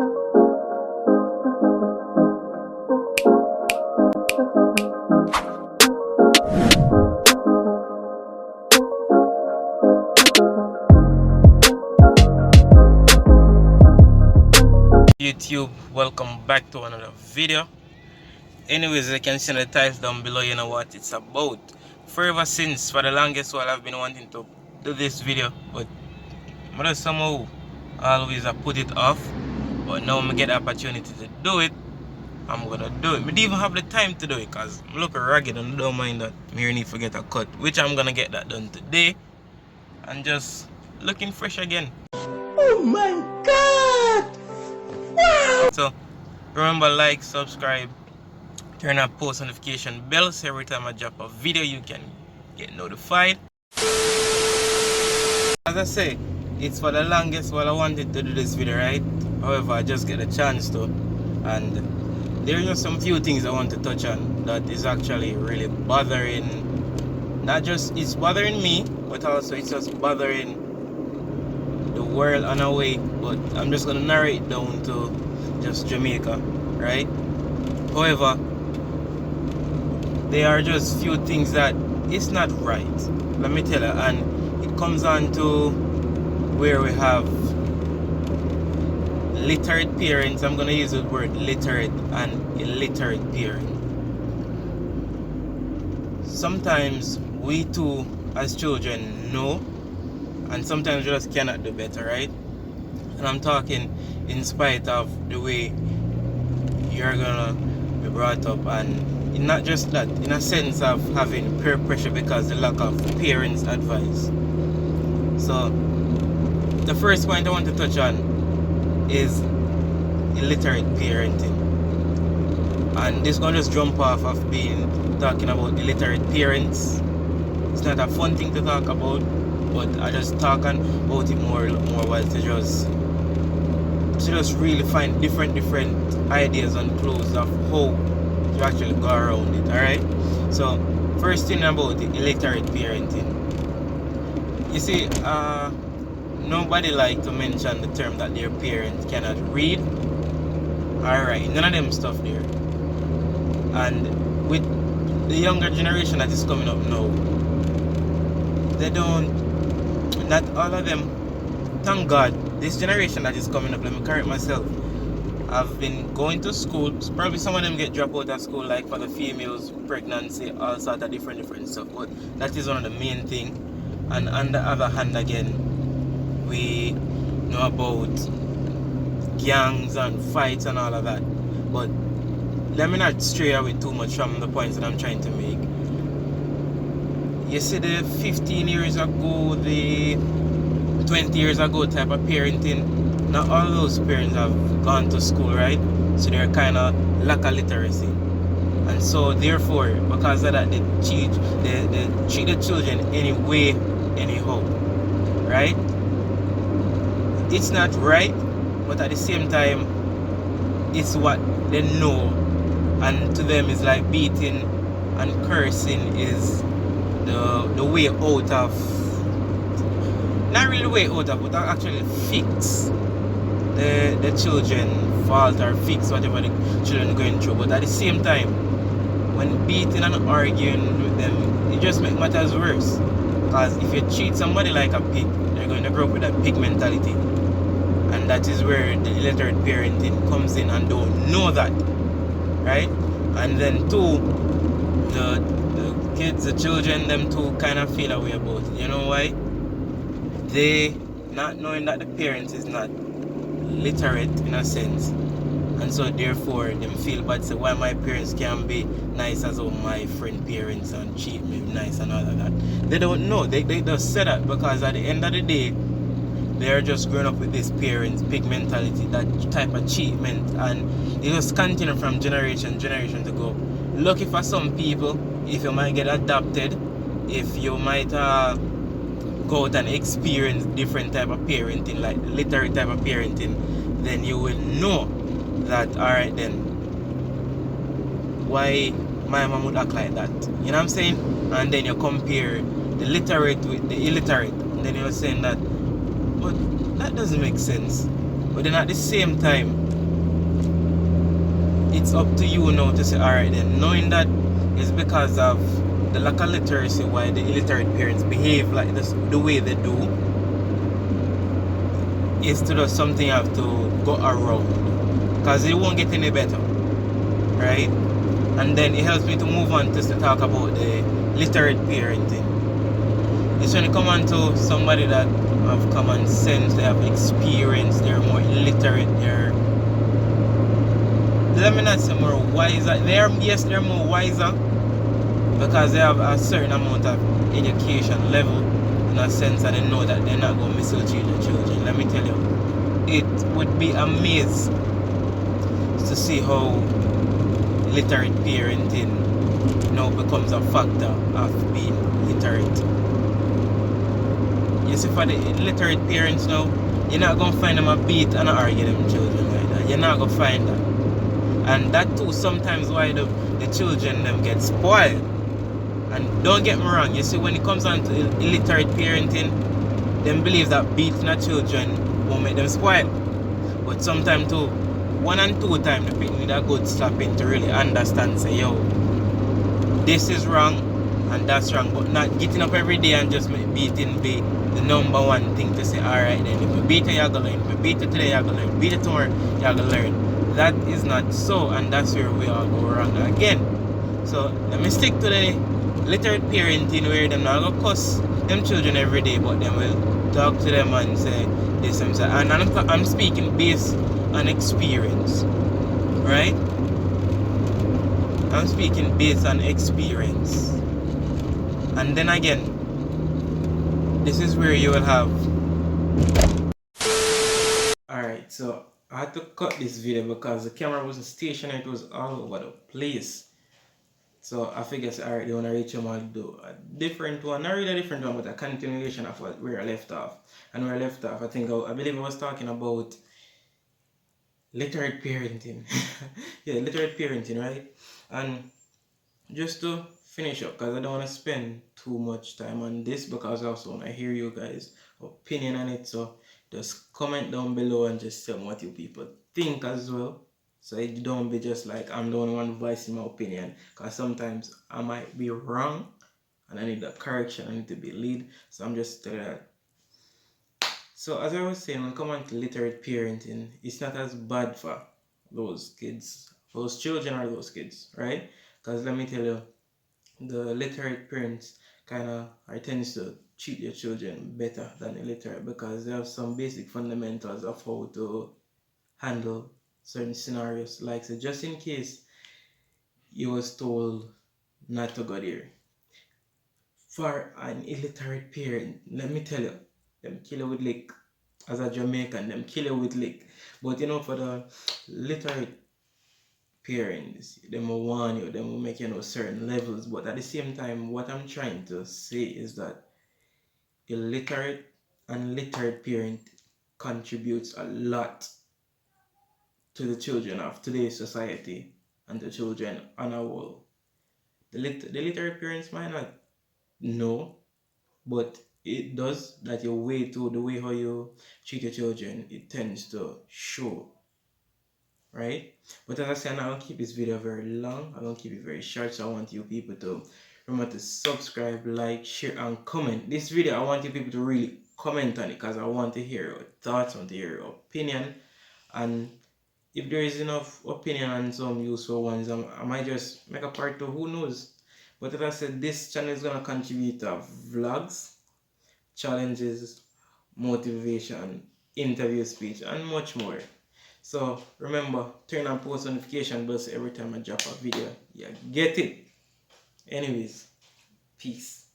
YouTube, welcome back to another video. Anyways, as you can see in the title down below, you know what it's about. Forever since, for the longest while, I've been wanting to do this video, but I just somehow always I put it off. But now I get the opportunity to do it, I'm gonna do it. I didn't even have the time to do it because I'm looking ragged and I don't mind that I really need to get a cut, which I'm gonna get that done today, and just looking fresh again. Oh my god! Wow! So remember, like, subscribe, turn on post notification bell so every time I drop a video you can get notified. As I say, it's for the longest while I wanted to do this video, right? However, I just get a chance to, and there are just some few things I want to touch on that is actually really bothering, not just it's bothering me, but also it's just bothering the world on a way. But I'm just gonna narrow it down to just Jamaica, right? However, there are just few things that it's not right, let me tell you, and it comes on to where we have literate parents. I'm gonna use the word literate and illiterate parent. Sometimes we too as children know, and sometimes we just cannot do better, right? And I'm talking in spite of the way you're gonna be brought up, and not just that, in a sense of having peer pressure because the lack of parents' advice. So the first point I want to touch on is illiterate parenting, and this gonna just jump off of being talking about illiterate parents. It's not a fun thing to talk about, but I just talking about it more while to just really find different ideas and clues of how to actually go around it. Alright, so first thing about the illiterate parenting, you see, nobody like to mention the term that their parents cannot read. Alright, none of them stuff there. And with the younger generation that is coming up now, they don't, not all of them, thank God, this generation that is coming up, let me correct myself, I've been going to school. Probably some of them get dropped out of school, like for the females, pregnancy, all sort of different stuff, but that is one of the main thing. And on the other hand again, we know about gangs and fights and all of that, but let me not stray away too much from the points that I'm trying to make. You see, the 15 years ago, the 20 years ago type of parenting, not all those parents have gone to school, right? So they're kind of lack of literacy, and so therefore because of that they treat the children anyway, anyhow, right? It's not right, but at the same time it's what they know, and to them it's like beating and cursing is the way out of, not really the way out of, but actually fix the children fault or fix whatever the children are going through. But at the same time, when beating and arguing with them, it just makes matters worse, because if you treat somebody like a pig, they're going to grow up with that pig mentality, and that is where the illiterate parenting comes in and don't know that, right? And then two, the kids, the children, them too kind of feel a way about it. You know why? They not knowing that the parents is not literate in a sense, and so therefore them feel bad, say why my parents can't be nice as all my friend parents and treat me nice and all of that. They don't know, they just say that because at the end of the day they're just growing up with this parents pig mentality, that type of treatment, and it just continue from generation to go. Lucky for some people, if you might get adopted, if you might go out and experience different type of parenting, like literate type of parenting, then you will know that, alright then, why my mom would act like that, you know what I'm saying? And then you compare the literate with the illiterate, and then you're saying that, but that doesn't make sense. But then at the same time, it's up to you now to say, alright then, knowing that it's because of the lack of literacy why the illiterate parents behave like this, the way they do, is to do something you have to go around. Because it won't get any better. Right? And then it helps me to move on to talk about the literate parenting. It's when you come on to somebody that have common sense, they have experience, they're more illiterate, let me not say more wiser. Yes, they're more wiser because they have a certain amount of education level in a sense, and they know that they're not going to mislead the children. Let me tell you, it would be amazing to see how literate parenting now becomes a factor of being literate. You see, for the literate parents now, you're not going to find them a beat and argue them children like that. You're not going to find that. And that too sometimes why the children them get spoiled. And don't get me wrong, you see, when it comes on to illiterate parenting, them believe that beating the children won't make them spoil. But sometimes too, 1 and 2 times the people need a good slapping to really understand, say, yo, this is wrong and that's wrong. But not getting up every day and just make beating be the number one thing to say, alright then, if you beat it, you're going to learn. If you beat it today, you're going to learn. Beat it tomorrow, you're going to learn. That is not so, and that's where we all go wrong again. So let me stick to the literate parenting where them not gonna cuss them children every day, but them will talk to them and say this and that. And I'm speaking based on experience, right? I'm speaking based on experience. And then again, this is where you will have. Alright, so I had to cut this video because the camera wasn't stationary, it was all over the place. So I figured, alright, they want to reach them and do a different one, not really a different one, but a continuation of where I left off. And where I left off, I believe I was talking about literate parenting. Yeah, literate parenting, right? And just to finish up, because I don't want to spend too much time on this, because I also want to hear you guys' opinion on it. So just comment down below and just tell me what you people think as well. So it don't be just like I'm the only one voicing my opinion, because sometimes I might be wrong and I need that correction, I need to be lead. So I'm just telling that. So as I was saying, when it comes to literate parenting, it's not as bad for those kids, those children or those kids, right? Because let me tell you, the literate parents tends to treat their children better than illiterate because they have some basic fundamentals of how to handle certain scenarios. Like, so just in case you was told not to go there, for an illiterate parent, let me tell you, them kill you with lick. As a Jamaican, them kill you with lick. But you know, for the literate parents, them will warn you, them will make you know certain levels. But at the same time, what I'm trying to say is that illiterate and literate parent contributes a lot to the children of today's society and the children on our world. The literate parents might not know, but it does that your way to the way how you treat your children, it tends to show, right? But as I said, I don't keep this video very long, I don't keep it very short, so I want you people to remember to subscribe, like, share and comment this video. I want you people to really comment on it because I want to hear your thoughts, I want to hear your opinion. And if there is enough opinion and some useful ones, I might just make a part 2, who knows. But as I said, this channel is going to contribute to vlogs, challenges, motivation, interview speech, and much more. So remember, turn on post notification bells every time I drop a video. Yeah, get it. Anyways, peace.